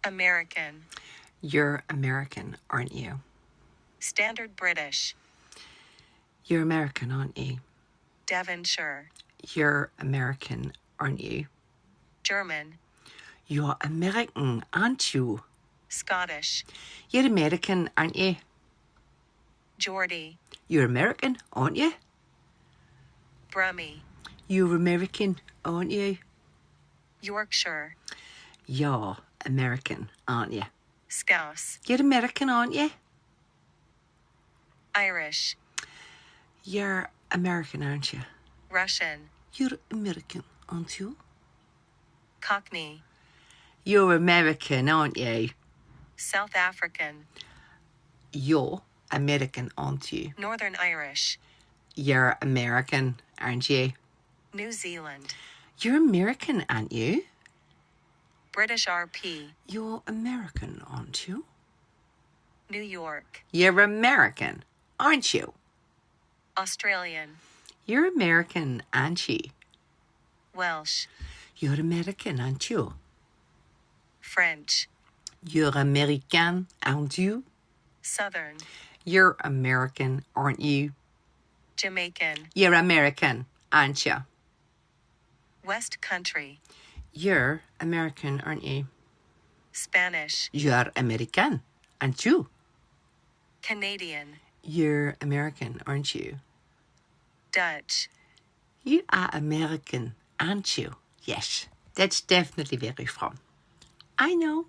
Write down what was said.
American. You're American, aren't you? Standard British. You're American, aren't you? Devonshire. You're American, aren't you? German. You're American, aren't you? Scottish. You're American, aren't you? Geordie. You're American, aren't you? Brummie. You're American, aren't you? Yorkshire. You're American, aren't you? Scouse. You're American, aren't you? Irish. You're American, aren't you? Russian. You're American, aren't you? Cockney. You're American, aren't you? South African. You're American, aren't you? Northern Irish. You're American, aren't you? New Zealand. You're American, aren't you? British RP. You're American, aren't you? New York. You're American, aren't you? Australian. You're American, aren't you? Welsh. You're American, aren't you? French. You're American, aren't you? Southern. You're American, aren't you? Jamaican. You're American, aren't you? West Country. You're American, aren't you? Spanish. You're American, aren't you? Canadian. You're American, aren't you? Dutch. You are American, aren't you? Yes, that's definitely where you're from. I know.